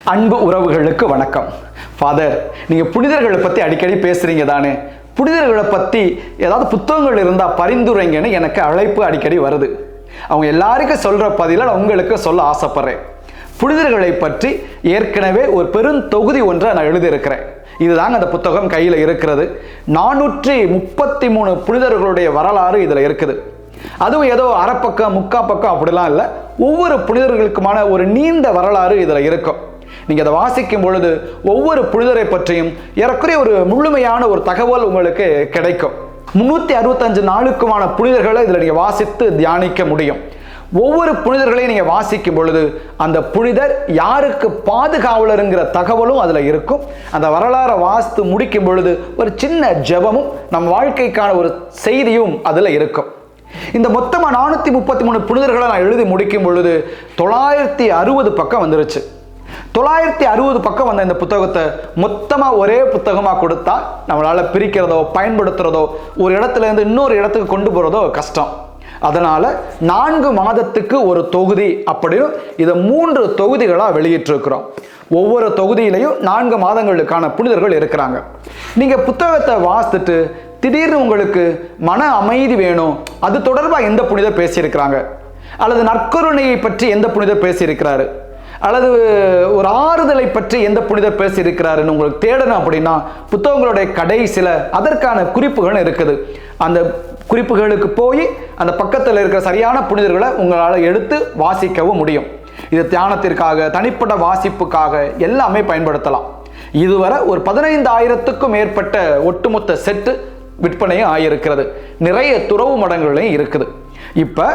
அன்பு உறவுகளுக்கு வணக்கம். ஃபாதர், நீங்கள் புனிதர்களை பற்றி அடிக்கடி பேசுகிறீங்க தானே? புனிதர்களை பற்றி ஏதாவது புத்தகங்கள் இருந்தால் பரிந்துரைங்கன்னு எனக்கு அழைப்பு அடிக்கடி வருது. அவங்க எல்லாருக்கும் சொல்கிற பதில நான் உங்களுக்கு சொல்ல ஆசைப்பட்றேன். புனிதர்களை பற்றி ஏற்கனவே ஒரு பெருந்தொகுதி ஒன்றை நான் எழுதியிருக்கிறேன். இதுதாங்க அந்த புத்தகம் கையில் இருக்கிறது. 433 புனிதர்களுடைய வரலாறு இதில் இருக்குது. அதுவும் ஏதோ அரைப்பக்கம் முக்கா பக்கம் அப்படிலாம் இல்லை. ஒவ்வொரு புனிதர்களுக்குமான ஒரு நீண்ட வரலாறு இதில் இருக்கும். நீங்கள் அதை வாசிக்கும் பொழுது ஒவ்வொரு புனிதரை பற்றியும் ஏறக்குறைய ஒரு முழுமையான ஒரு தகவல் உங்களுக்கு கிடைக்கும். 365 நாளுக்குமான புனிதர்களை இதில் நீங்கள் வாசித்து தியானிக்க முடியும். ஒவ்வொரு புனிதர்களையும் நீங்கள் வாசிக்கும் பொழுது அந்த புனிதர் யாருக்கு பாதுகாவலருங்கிற தகவலும் அதில் இருக்கும். அந்த வரலாறை வாசித்து முடிக்கும் பொழுது ஒரு சின்ன ஜெபமும் நம் வாழ்க்கைக்கான ஒரு செய்தியும் அதில் இருக்கும். இந்த மொத்தமாக 433 புனிதர்களை நான் எழுதி முடிக்கும் பொழுது 960 பக்கம் வந்துருச்சு. 960 பக்கம் வந்த இந்த புத்தகத்தை மொத்தமாக ஒரே புத்தகமாக கொடுத்தா நம்மளால் பிரிக்கிறதோ பயன்படுத்துகிறதோ ஒரு இடத்துல இருந்து இன்னொரு இடத்துக்கு கொண்டு போகிறதோ கஷ்டம். அதனால் 4 மாதத்துக்கு ஒரு தொகுதி அப்படின்னு இதை 3 தொகுதிகளாக வெளியிட்டிருக்கிறோம். ஒவ்வொரு தொகுதியிலையும் 4 மாதங்களுக்கான புனிதர்கள் இருக்கிறாங்க. நீங்கள் புத்தகத்தை வாசித்துட்டு திடீர்னு உங்களுக்கு மன அமைதி வேணும், அது தொடர்பாக எந்த புனிதர் பேசியிருக்கிறாங்க, அல்லது நற்கருணையை பற்றி எந்த புனிதர் பேசியிருக்கிறாரு, அல்லது ஒரு ஆறுதலை பற்றி எந்த புனிதர் பேசியிருக்கிறாருன்னு உங்களுக்கு தேடணும் அப்படின்னா புத்தகங்களுடைய கடைசியில் அதற்கான குறிப்புகள் இருக்குது. அந்த குறிப்புகளுக்கு போய் அந்த பக்கத்தில் இருக்கிற சரியான புனிதர்களை உங்களால் எடுத்து வாசிக்கவும் முடியும். இது தியானத்திற்காக, தனிப்பட்ட வாசிப்புக்காக எல்லாமே பயன்படுத்தலாம். இதுவரை ஒரு 15,000க்கும் மேற்பட்ட ஒட்டுமொத்த செட்டு விற்பனையும் ஆகியிருக்கிறது. நிறைய துறவு மடங்களையும் இருக்குது. இப்போ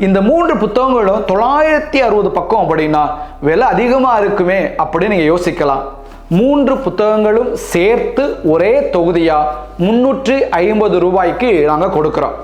இந்த 3 புத்தகங்களும் 960 பக்கம் அப்படின்னா விலை அதிகமாக இருக்குமே அப்படின்னு நீங்கள் யோசிக்கலாம். 3 புத்தகங்களும் சேர்த்து ஒரே தொகுதியாக 350 ரூபாய்க்கு நாங்கள் கொடுக்குறோம்.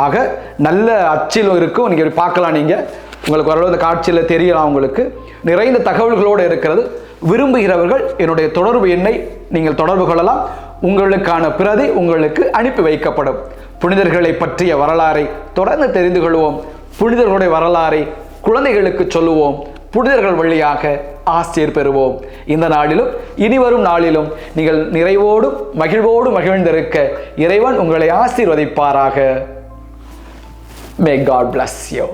ஆக நல்ல அச்சில் இருக்கும். நீங்கள் பார்க்கலாம். நீங்கள் உங்களுக்கு ஓரளவு இந்த காட்சியில் தெரியலாம். உங்களுக்கு நிறைந்த தகவல்களோடு இருக்கிறது. விரும்புகிறவர்கள் என்னுடைய தொடர்பு எண்ணை நீங்கள் தொடர்பு கொள்ளலாம். உங்களுக்கான பிரதி உங்களுக்கு அனுப்பி வைக்கப்படும். புனிதர்களை பற்றிய வரலாறை தொடர்ந்து தெரிந்து கொள்வோம். புனிதர்களுடைய வரலாறை குழந்தைகளுக்கு சொல்லுவோம். புனிதர்கள் வழியாக ஆசீர் பெறுவோம். இந்த நாளிலும் இனிவரும் நாளிலும் நீங்கள் நிறைவோடும் மகிழ்வோடு மகிழ்ந்திருக்க இறைவன் உங்களை ஆசீர்வதிப்பாராக. May God bless you.